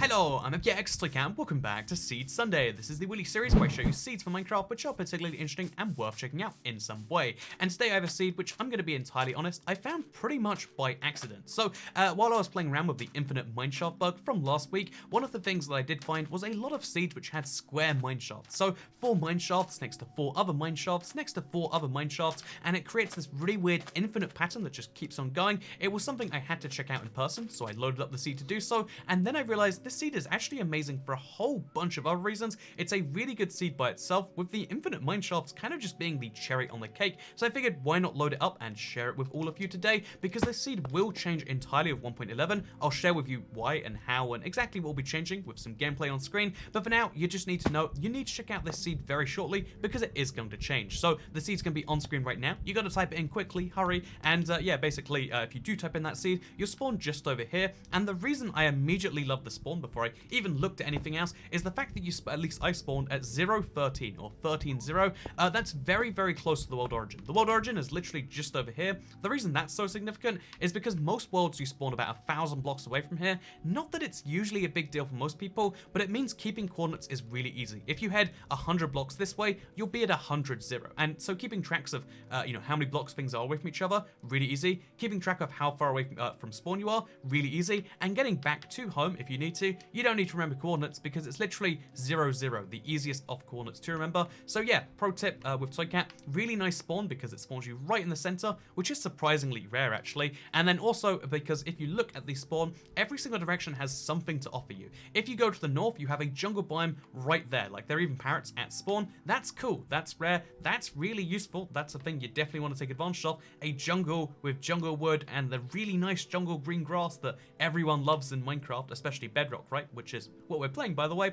Hello, I'm FGX, welcome back to Seed Sunday. This is the Willy series where I show you seeds for Minecraft which are particularly interesting and worth checking out in some way. And today I have a seed which I'm going to be entirely honest, I found pretty much by accident. So while I was playing around with the infinite mineshaft bug from last week, one of the things that I did find was a lot of seeds which had square mineshafts. So 4 mineshafts next to 4 other mineshafts next to 4 other mineshafts, and it creates this really weird infinite pattern that just keeps on going. It was something I had to check out in person, so I loaded up the seed to do so, and then I realized this seed is actually amazing for a whole bunch of other reasons. It's a really good seed by itself, with the infinite mineshafts kind of just being the cherry on the cake. So I figured why not load it up and share it with all of you today, because this seed will change entirely with 1.11. I'll share with you why and how and exactly what will be changing with some gameplay on screen, but for now you just need to know you need to check out this seed very shortly because it is going to change. So the seed's going to be on screen right now. You got to type it in quickly, hurry, and yeah, basically if you do type in that seed, you'll spawn just over here. And the reason I immediately love the spawn before I even looked at anything else is the fact that you at least I spawned at 0.13 or 13.0. That's very, very close to the world origin. The world origin is literally just over here. The reason that's so significant is because most worlds you spawn about 1,000 blocks away from here. Not that it's usually a big deal for most people, but it means keeping coordinates is really easy. If you head 100 blocks this way, you'll be at 100.0. And so keeping tracks of how many blocks things are away from each other, really easy. Keeping track of how far away from spawn you are, really easy. And getting back to home if you need to, you don't need to remember coordinates because it's literally 0.0, the easiest of coordinates to remember. So yeah, pro tip with Toycat, really nice spawn because it spawns you right in the center, which is surprisingly rare actually. And then also because if you look at the spawn, every single direction has something to offer you. If you go to the north, you have a jungle biome right there. Like there are even parrots at spawn. That's cool, that's rare, that's really useful. That's a thing you definitely want to take advantage of. A jungle with jungle wood and the really nice jungle green grass that everyone loves in Minecraft, especially Bedrock, right? Which is what we're playing, by the way.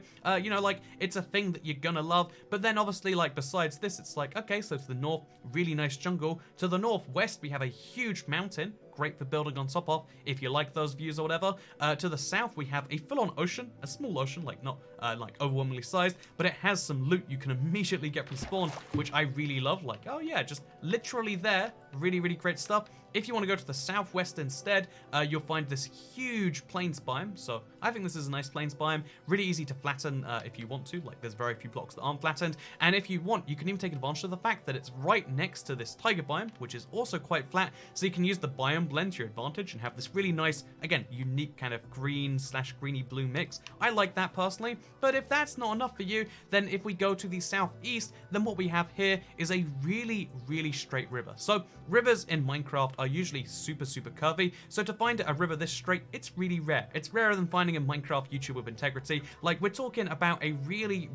Like it's a thing that you're gonna love. But then obviously, like besides this, it's like, okay, so to the north, really nice jungle. To the northwest, we have a huge mountain. Great for building on top of if you like those views or whatever. To the south we have a full-on ocean, a small ocean, like not like overwhelmingly sized, but it has some loot you can immediately get from spawn, which I really love. Like, oh yeah, just literally there, really great stuff. If you want to go to the southwest instead, you'll find this huge plains biome. So I think this is a nice plains biome, really easy to flatten if you want to. Like there's very few blocks that aren't flattened, and if you want, you can even take advantage of the fact that it's right next to this tiger biome, which is also quite flat, so you can use the biome blend to your advantage and have this really nice, again, unique kind of green/greeny blue mix. I like that personally, but if that's not enough for you, then if we go to the southeast, then what we have here is a really straight river. So rivers in Minecraft are usually super curvy, so to find a river this straight, it's really rare. It's rarer than finding a Minecraft YouTube with integrity. Like we're talking about a really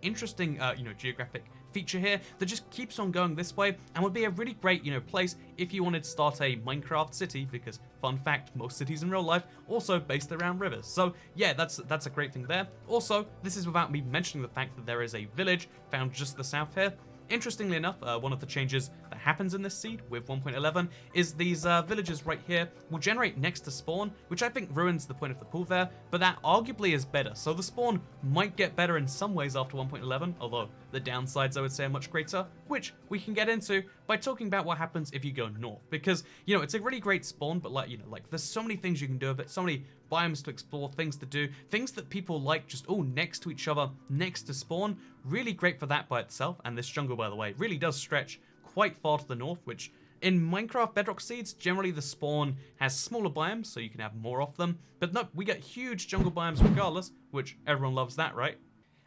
interesting geographic feature here that just keeps on going this way and would be a really great place if you wanted to start a Minecraft city, because fun fact, most cities in real life also based around rivers. So yeah, that's a great thing there. Also, this is without me mentioning the fact that there is a village found just to the south here. Interestingly enough, one of the changes that happens in this seed with 1.11 is these villages right here will generate next to spawn, which I think ruins the point of the pool there, but that arguably is better. So the spawn might get better in some ways after 1.11, although the downsides I would say are much greater, which we can get into by talking about what happens if you go north. Because, it's a really great spawn, but like there's so many things you can do with it, so many biomes to explore, things to do, things that people like just all next to each other, next to spawn. Really great for that by itself. And this jungle, by the way, really does stretch quite far to the north, which in Minecraft Bedrock seeds, generally the spawn has smaller biomes, so you can have more of them. But no, we get huge jungle biomes regardless, which everyone loves that, right?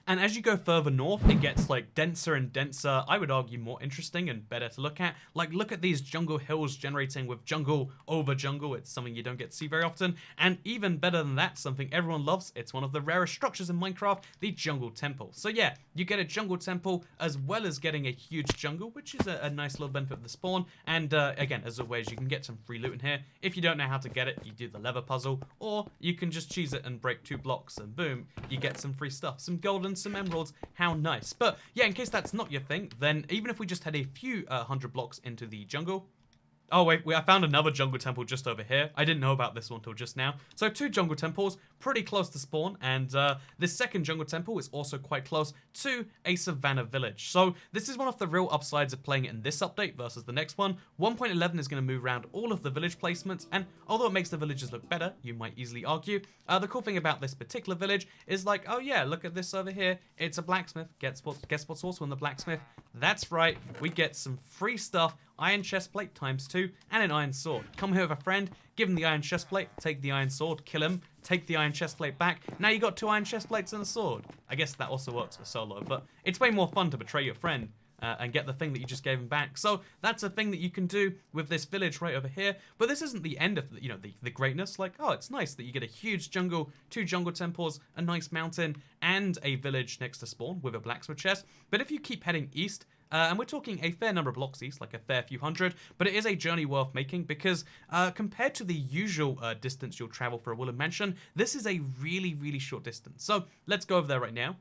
And as you go further north, it gets like denser and denser, I would argue more interesting and better to look at. Like look at these jungle hills generating with jungle over jungle. It's something you don't get to see very often. And even better than that, something everyone loves, it's one of the rarest structures in Minecraft, the jungle temple. So yeah, you get a jungle temple as well as getting a huge jungle, which is a nice little benefit of the spawn. And again, as always, you can get some free loot in here. If you don't know how to get it, you do the lever puzzle, or you can just cheese it and break 2 blocks and boom, you get some free stuff, some golden, some emeralds. How nice. But yeah, in case that's not your thing, then even if we just had a few 100 blocks into the jungle, Oh, wait, I found another jungle temple just over here. I didn't know about this one till just now. So 2 jungle temples, pretty close to spawn, and this second jungle temple is also quite close to a savannah village. So this is one of the real upsides of playing it in this update versus the next one. 1.11 is going to move around all of the village placements, and although it makes the villages look better, you might easily argue, the cool thing about this particular village is like, oh yeah, look at this over here, it's a blacksmith. Guess what's also in the blacksmith? That's right, we get some free stuff, iron chestplate ×2, and an iron sword. Come here with a friend, give him the iron chestplate, take the iron sword, kill him, take the iron chestplate back. Now you got 2 iron chestplates and a sword. I guess that also works for solo, but it's way more fun to betray your friend and get the thing that you just gave him back. So that's a thing that you can do with this village right over here. But this isn't the end of the greatness. Like, oh, it's nice that you get a huge jungle, 2 jungle temples, a nice mountain, and a village next to spawn with a blacksmith chest. But if you keep heading east, and we're talking a fair number of blocks east, like a fair few hundred, but it is a journey worth making because compared to the usual distance you'll travel for a woodland mansion, this is a really, really short distance. So let's go over there right now.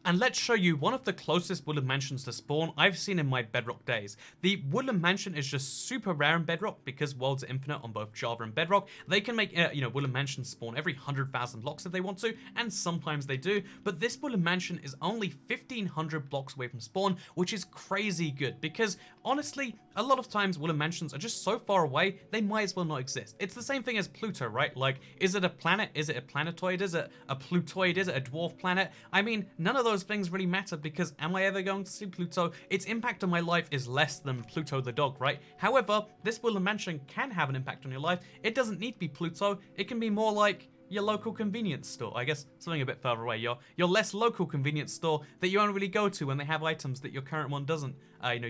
And let's show you one of the closest woodland mansions to spawn I've seen in my Bedrock days. The woodland mansion is just super rare in Bedrock because worlds are infinite on both Java and Bedrock. They can make woodland mansions spawn every 100,000 blocks if they want to, and sometimes they do. But this woodland mansion is only 1,500 blocks away from spawn, which is crazy good because honestly, a lot of times woodland mansions are just so far away they might as well not exist. It's the same thing as Pluto, right? Like, is it a planet? Is it a planetoid? Is it a Plutoid? Is it a dwarf planet? I mean, none of those things really matter because am I ever going to see Pluto? Its impact on my life is less than Pluto the dog, right? However, this woodland mansion can have an impact on your life. It doesn't need to be Pluto. It can be more like your local convenience store. I guess something a bit further away. Your less local convenience store that you only really go to when they have items that your current one doesn't,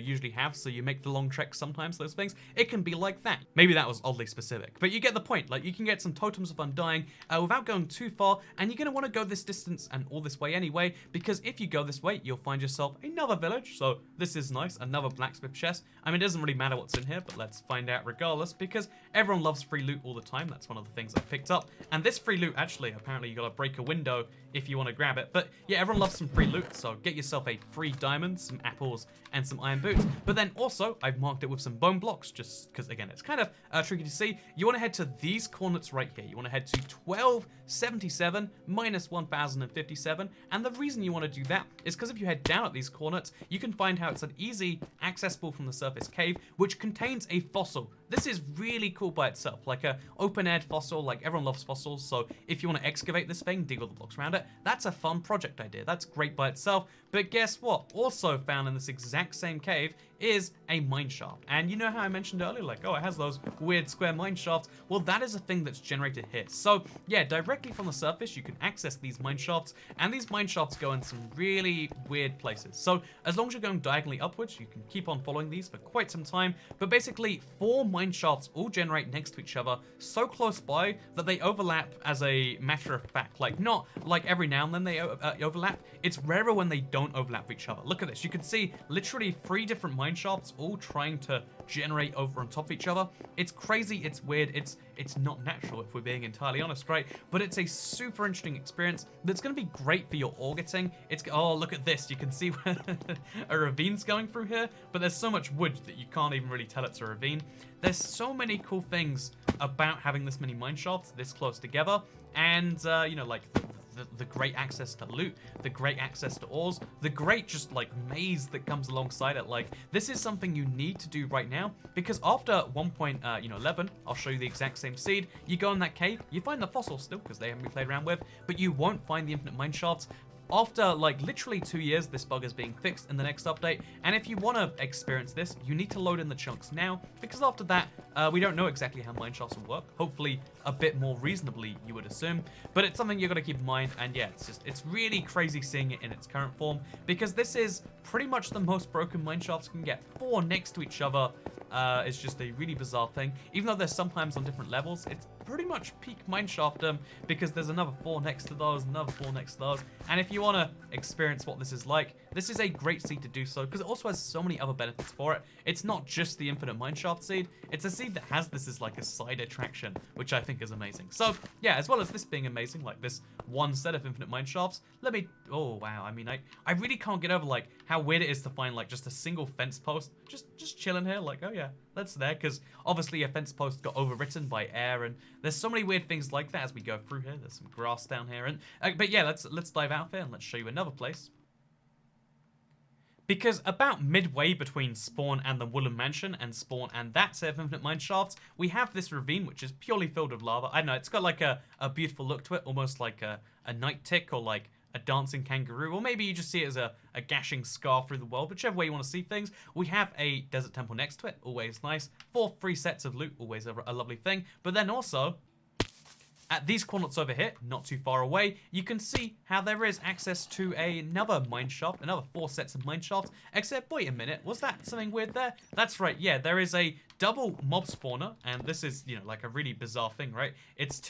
usually have. So you make the long trek sometimes, those things. It can be like that. Maybe that was oddly specific, but you get the point. Like, you can get some totems of undying without going too far, and you're going to want to go this distance and all this way anyway, because if you go this way, you'll find yourself another village. So this is nice, another blacksmith chest. I mean, it doesn't really matter what's in here, but let's find out regardless, because everyone loves free loot all the time. That's one of the things I picked up. And this free loot, actually, apparently you got to break a window if you want to grab it. But yeah, everyone loves some free loot, so get yourself a free diamond, some apples, and some iron boots. But then also, I've marked it with some bone blocks, just because, again, it's kind of tricky to see. You want to head to these coordinates right here. You want to head to 1277 minus 1057. And the reason you want to do that is because if you head down at these coordinates, you can find how it's an easy, accessible from the surface cave, which contains a fossil. This is really cool by itself, like a open-air fossil. Like, everyone loves fossils, so if you want to excavate this thing, dig all the blocks around it, that's a fun project idea. That's great by itself. But guess what? Also found in this exact same cave is a mine shaft. And you know how I mentioned earlier, like, oh, it has those weird square mine shafts? Well, that is a thing that's generated here. So yeah, directly from the surface, you can access these mine shafts, and these mine shafts go in some really weird places. So as long as you're going diagonally upwards, you can keep on following these for quite some time. But basically, 4 mine shafts all generate next to each other, so close by that they overlap as a matter of fact. Like, not like every now and then they overlap. It's rarer when they don't overlap with each other. Look at this. You can see literally 3 different mine shafts all trying to generate over on top of each other. It's crazy, it's weird, it's not natural if we're being entirely honest, right? But it's a super interesting experience that's going to be great for your augating. Oh, look at this. You can see where a ravine's going through here, but there's so much wood that you can't even really tell it's a ravine. There's so many cool things about having this many mine shafts this close together, and like the great access to loot, the great access to ores, the great just like maze that comes alongside it. Like, this is something you need to do right now, because after 1.11, I'll show you the exact same seed. You go in that cave, you find the fossils still because they haven't been played around with, but you won't find the infinite mine shafts. After like literally 2 years, this bug is being fixed in the next update, and if you want to experience this, you need to load in the chunks now, because after that, we don't know exactly how mine shafts will work. Hopefully a bit more reasonably, you would assume, but it's something you're going to keep in mind. And yeah, it's really crazy seeing it in its current form, because this is pretty much the most broken mine shafts can get. 4 next to each other is just a really bizarre thing. Even though there's sometimes on different levels, it's pretty much peak mineshaft because there's another 4 next to those, another 4 next to those. And if you want to experience what this is like, this is a great seed to do so, because it also has so many other benefits for it. It's not just the infinite mineshaft seed, it's a seed that has this as like a side attraction, which I think is amazing. So yeah, as well as this being amazing, like this one set of infinite mineshafts, oh wow, I mean, I really can't get over like how weird it is to find like just a single fence post just chilling here. Like, oh yeah, that's there, because obviously a fence post got overwritten by air, and there's so many weird things like that as we go through here. There's some grass down here, and but yeah, let's dive out here and let's show you another place. Because about midway between spawn and the Woodland Mansion and spawn and that set of infinite mine shafts, we have this ravine which is purely filled with lava. I don't know, it's got like a beautiful look to it, almost like a night tick or like a dancing kangaroo, or maybe you just see it as a gashing scar through the world, whichever way you want to see things. We have a desert temple next to it, always nice. 4 free sets of loot, always a lovely thing. But then also, at these coordinates over here, not too far away, you can see how there is access to another mine shaft, another 4 sets of mine shafts, except, wait a minute, was that something weird there? That's right, yeah, there is a double mob spawner, and this is, you know, like a really bizarre thing, right? It's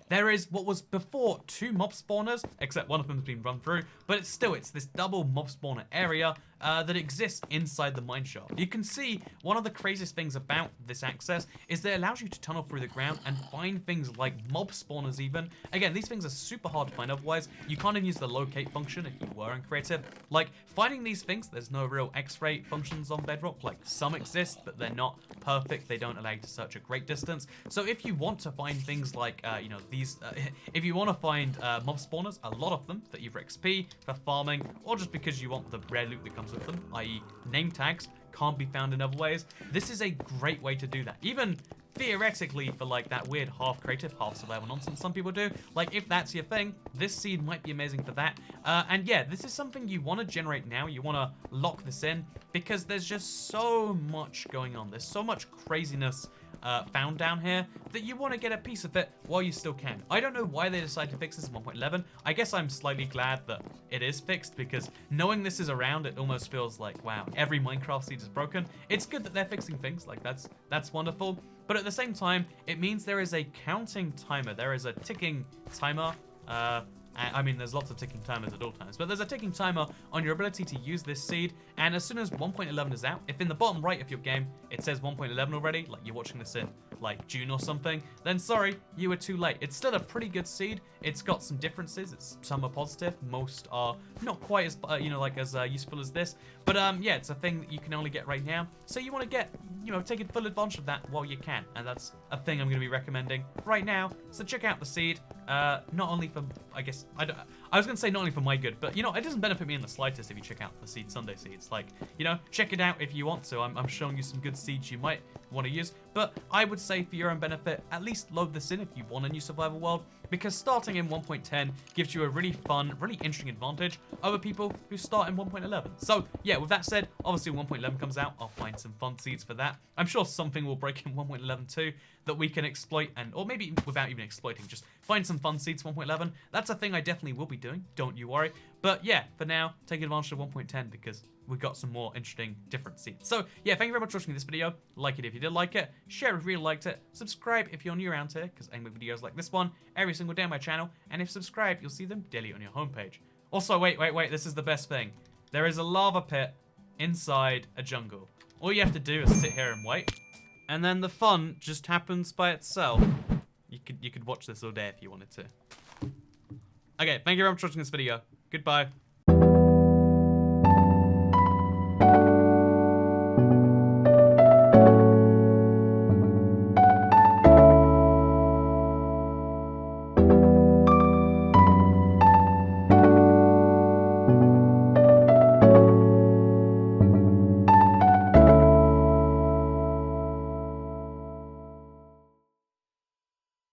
there is what was before 2 mob spawners, except one of them has been run through, but it's this double mob spawner area that exists inside the mine shaft. You can see one of the craziest things about this access is that it allows you to tunnel through the ground and find things like mob spawners even. Again, these things are super hard to find otherwise. You can't even use the locate function if you were in creative. Like, finding these things, there's no real x-ray functions on Bedrock. Like, some exist, but they're not perfect. They don't allow you to search a great distance. So if you want to find things like, you know, these, if you want to find mob spawners, a lot of them, for either XP, for farming, or just because you want the rare loot that comes with them, i.e. name tags, can't be found in other ways, this is a great way to do that. Even theoretically, for like that weird half creative, half survival nonsense some people do, like if that's your thing, this seed might be amazing for that. And yeah, this is something you want to generate now. You want to lock this in because there's just so much going on. There's so much craziness found down here that you want to get a piece of it while you still can. I don't know why they decided to fix this in 1.11. I guess I'm slightly glad that it is fixed, because knowing this is around, it almost feels like, wow, every Minecraft seed is broken. It's good that they're fixing things, like that's wonderful. But at the same time, it means there is a counting timer. There is a ticking timer. I mean, there's lots of ticking timers at all times, but there's a ticking timer on your ability to use this seed, and as soon as 1.11 is out, if in the bottom right of your game it says 1.11 already, like you're watching this in like June or something, then sorry, you were too late. It's still a pretty good seed. It's got some differences. Some are positive, most are not quite as, you know, like as useful as this, but yeah, it's a thing that you can only get right now, so you want to get, you know, take full advantage of that while you can, and that's a thing I'm going to be recommending right now. So check out the seed, not only for, I guess, I was going to say not only for my good, but, you know, it doesn't benefit me in the slightest if you check out the Seed Sunday seeds. Like, you know, check it out if you want to. I'm showing you some good seeds you might want to use, but I would say for your own benefit, at least load this in if you want a new survival world, because starting in 1.10 gives you a really fun, really interesting advantage over people who start in 1.11. So, yeah, with that said, obviously when 1.11 comes out, I'll find some fun seeds for that. I'm sure something will break in 1.11 too that we can exploit, and or maybe without even exploiting, just find some fun seeds for 1.11. That's a thing I definitely will be doing, don't you worry. But yeah, for now, take advantage of 1.10 because we've got some more interesting, different seeds. So yeah, thank you very much for watching this video. Like it if you did like it, share it if you really liked it, subscribe if you're new around here, because I make videos like this one every single day on my channel, and if subscribed, you'll see them daily on your homepage. Also, wait, this is the best thing. There is a lava pit inside a jungle. All you have to do is sit here and wait, and then the fun just happens by itself. You could watch this all day if you wanted to. Okay, thank you very much for watching this video. Goodbye.